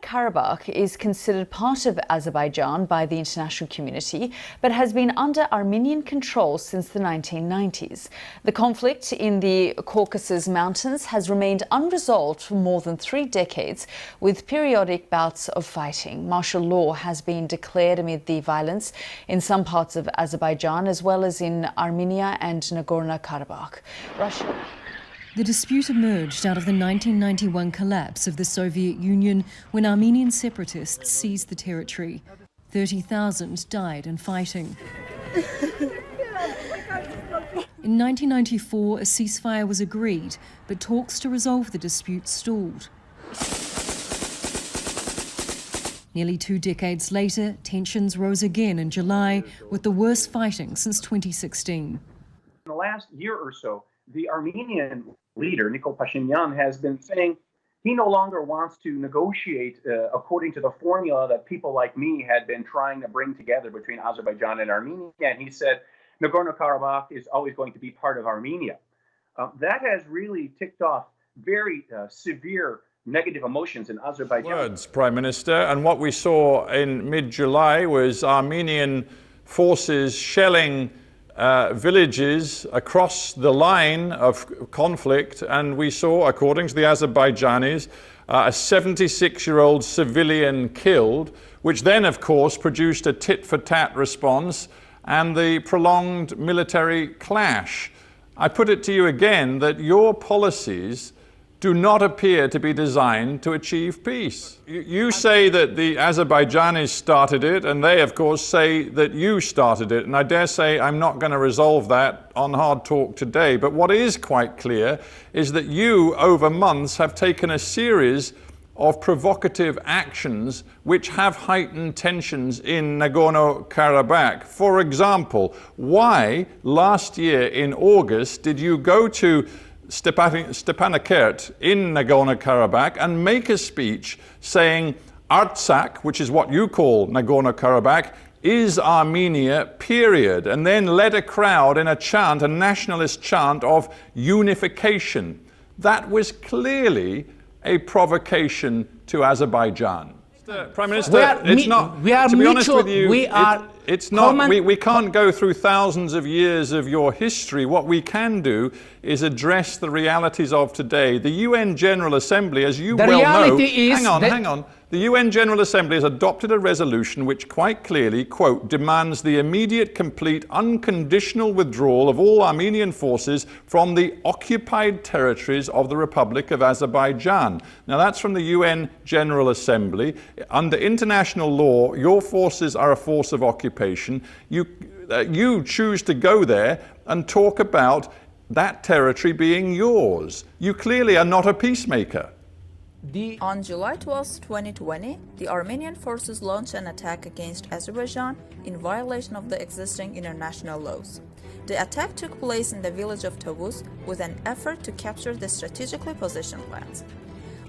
Karabakh is considered part of Azerbaijan by the international community, but has been under Armenian control since the 1990s. The conflict in the Caucasus Mountains has remained unresolved for more than 3 decades, with periodic bouts of fighting. Martial law has been declared amid the violence in some parts of Azerbaijan, as well as in Armenia and Nagorno Karabakh. The dispute emerged out of the 1991 collapse of the Soviet Union when Armenian separatists seized the territory. 30,000 died in fighting. In 1994, a ceasefire was agreed, but talks to resolve the dispute stalled. Nearly 2 decades later, tensions rose again in July, with the worst fighting since 2016. In the last year or so, the Armenian leader, Nikol Pashinyan, has been saying he no longer wants to negotiate according to the formula that people like me had been trying to bring together between Azerbaijan and Armenia. And he said Nagorno Karabakh is always going to be part of Armenia. That has really ticked off very severe negative emotions in Azerbaijan. Words, Prime Minister, and what we saw in mid-July was Armenian forces shelling villages across the line of conflict, and we saw, according to the Azerbaijanis, a 76-year-old civilian killed, which then, of course, produced a tit-for-tat response and the prolonged military clash. I put it to you again that your policies do not appear to be designed to achieve peace. You say that the Azerbaijanis started it, and they, of course, say that you started it. And I dare say I'm not going to resolve that on Hard Talk today. But what is quite clear is that you, over months, have taken a series of provocative actions which have heightened tensions in Nagorno Karabakh. For example, why last year in August did you go to Stepanakert in Nagorno-Karabakh and make a speech saying Artsakh, which is what you call Nagorno-Karabakh, is Armenia, period, and then led a crowd in a chant, a nationalist chant of unification. That was clearly a provocation to Azerbaijan. Prime Minister, it's not, to be honest with you, we can't go through thousands of years of your history. What we can do is address the realities of today. The UN General Assembly, as you well know, hang on. The UN General Assembly has adopted a resolution which quite clearly, quote, demands the immediate, complete, unconditional withdrawal of all Armenian forces from the occupied territories of the Republic of Azerbaijan. Now that's from the UN General Assembly. Under international law, your forces are a force of occupation. You choose to go there and talk about that territory being yours. You clearly are not a peacemaker. On July 12, 2020, the Armenian forces launched an attack against Azerbaijan in violation of the existing international laws. The attack took place in the village of Tovuz with an effort to capture the strategically positioned lands.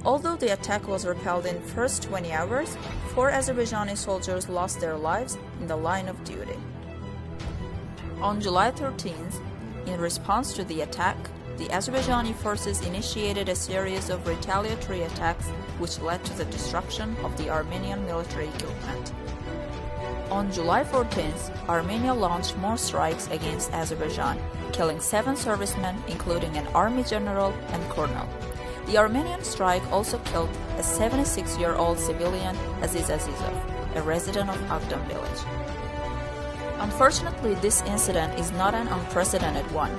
Although the attack was repelled in first 20 hours, 4 Azerbaijani soldiers lost their lives in the line of duty. On July 13th, in response to the attack, the Azerbaijani forces initiated a series of retaliatory attacks which led to the destruction of the Armenian military equipment. On July 14th, Armenia launched more strikes against Azerbaijan, killing 7 servicemen, including an army general and colonel. The Armenian strike also killed a 76-year-old civilian, Aziz Azizov, a resident of Agdam village. Unfortunately, this incident is not an unprecedented one.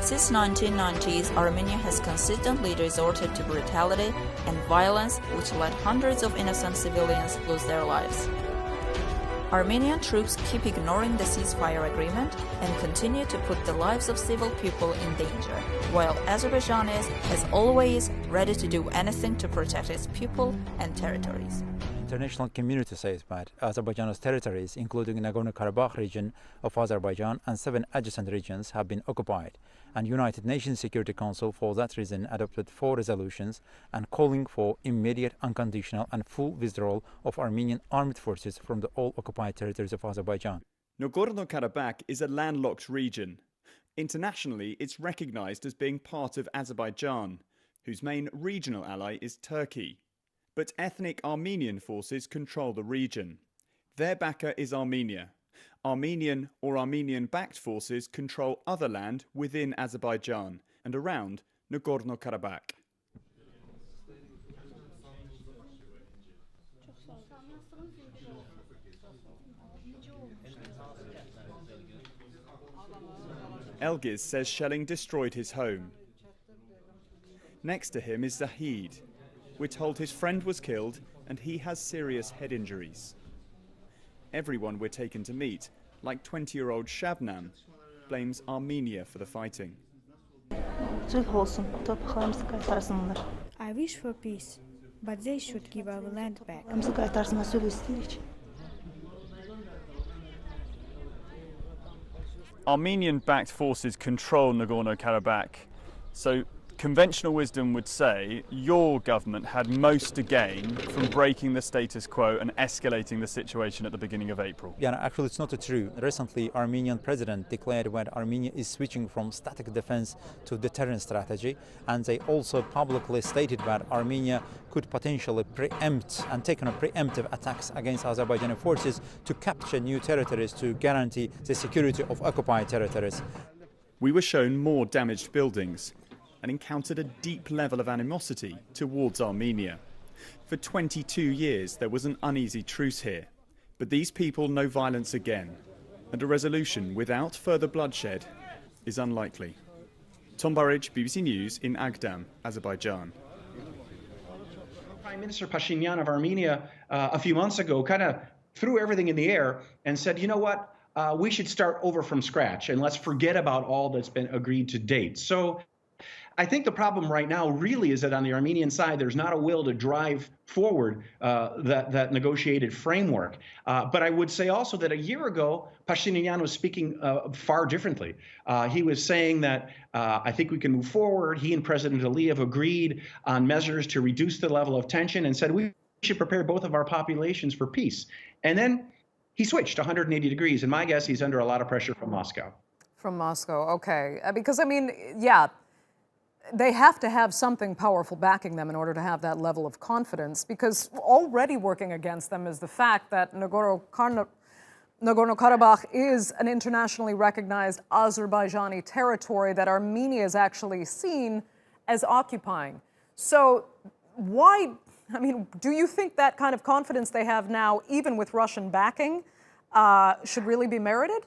Since 1990s, Armenia has consistently resorted to brutality and violence, which led hundreds of innocent civilians lose their lives. Armenian troops keep ignoring the ceasefire agreement and continue to put the lives of civil people in danger, while Azerbaijan is, as always, ready to do anything to protect its people and territories. International community says that Azerbaijan's territories, including Nagorno-Karabakh region of Azerbaijan and 7 adjacent regions, have been occupied, and United Nations Security Council for that reason adopted 4 resolutions and calling for immediate, unconditional and full withdrawal of Armenian armed forces from the all occupied territories of Azerbaijan. Nagorno Karabakh is a landlocked region. Internationally, it's recognized as being part of Azerbaijan, whose main regional ally is Turkey. But ethnic Armenian forces control the region. Their backer is Armenia. Armenian or Armenian-backed forces control other land within Azerbaijan and around Nagorno Karabakh. Elgiz says shelling destroyed his home. Next to him is Zahid. We're told his friend was killed and he has serious head injuries. Everyone we're taken to meet, like 20-year-old Shabnam, blames Armenia for the fighting. I wish for peace, but they should give our land back. Armenian-backed forces control Nagorno-Karabakh, so conventional wisdom would say your government had most to gain from breaking the status quo and escalating the situation at the beginning of April. Yeah, no, actually it's not true. Recently, Armenian president declared that Armenia is switching from static defense to deterrent strategy, and they also publicly stated that Armenia could potentially preempt and take on preemptive attacks against Azerbaijani forces to capture new territories to guarantee the security of occupied territories. We were shown more damaged buildings and encountered a deep level of animosity towards Armenia. For 22 years there was an uneasy truce here, but these people know violence again, and a resolution without further bloodshed is unlikely. Tom Burridge, BBC News in Agdam, Azerbaijan. Prime Minister Pashinyan of Armenia a few months ago kind of threw everything in the air and said, you know what, we should start over from scratch and let's forget about all that's been agreed to date. So I think the problem right now really is that on the Armenian side, there's not a will to drive forward that negotiated framework. But I would say also that a year ago, Pashinyan was speaking far differently. He was saying that I think we can move forward. He and President Aliyev agreed on measures to reduce the level of tension and said we should prepare both of our populations for peace. And then he switched 180 degrees. And my guess, he's under a lot of pressure from Moscow. From Moscow, okay. Because, I mean, yeah, they have to have something powerful backing them in order to have that level of confidence, because already working against them is the fact that Nagorno Karabakh is an internationally recognized Azerbaijani territory that Armenia is actually seen as occupying. So why, I mean, do you think that kind of confidence they have now, even with Russian backing, should really be merited?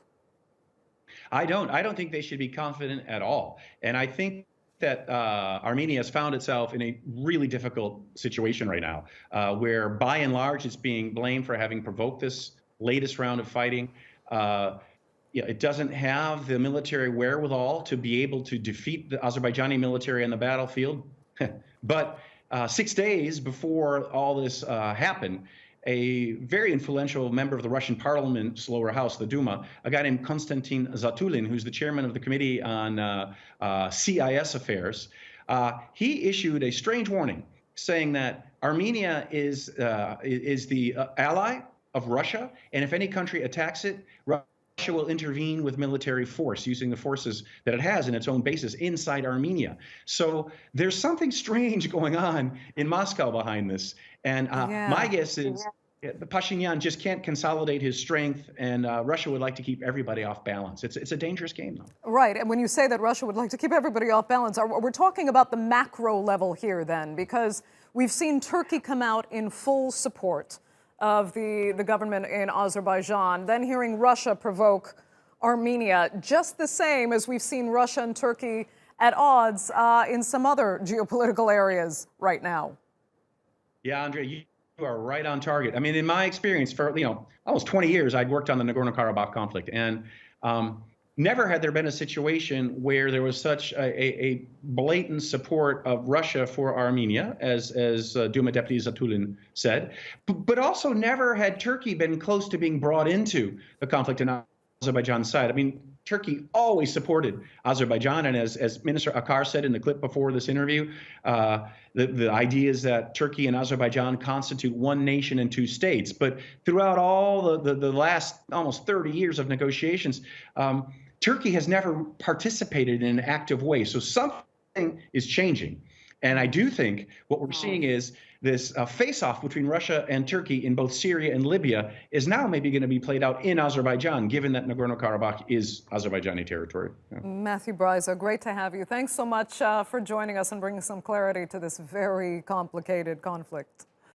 I don't think they should be confident at all. And I think that Armenia has found itself in a really difficult situation right now, where by and large it's being blamed for having provoked this latest round of fighting. It doesn't have the military wherewithal to be able to defeat the Azerbaijani military on the battlefield. But 6 days before all this happened, a very influential member of the Russian parliament's lower house, the Duma, a guy named Konstantin Zatulin, who's the chairman of the Committee on CIS Affairs, he issued a strange warning saying that Armenia is the ally of Russia, and if any country attacks it, Russia will intervene with military force, using the forces that it has in its own bases inside Armenia. So there's something strange going on in Moscow behind this. And my guess is Pashinyan just can't consolidate his strength, and Russia would like to keep everybody off balance. It's a dangerous game, though. Right, and when you say that Russia would like to keep everybody off balance, we're talking about the macro level here then, because we've seen Turkey come out in full support of the government in Azerbaijan, then hearing Russia provoke Armenia, just the same as we've seen Russia and Turkey at odds in some other geopolitical areas right now. Yeah, Andre, you are right on target. I mean, in my experience, for almost 20 years, I'd worked on the Nagorno Karabakh conflict, and never had there been a situation where there was such a blatant support of Russia for Armenia, as Duma Deputy Zatulin said, but also never had Turkey been close to being brought into the conflict on Azerbaijan's side. I mean, Turkey always supported Azerbaijan, and as Minister Akar said in the clip before this interview, the idea is that Turkey and Azerbaijan constitute one nation and two states. But throughout all the last almost 30 years of negotiations, Turkey has never participated in an active way. So something is changing. And I do think what we're seeing is face-off between Russia and Turkey in both Syria and Libya is now maybe going to be played out in Azerbaijan, given that Nagorno Karabakh is Azerbaijani territory. Yeah. Matthew Bryza, great to have you. Thanks so much for joining us and bringing some clarity to this very complicated conflict.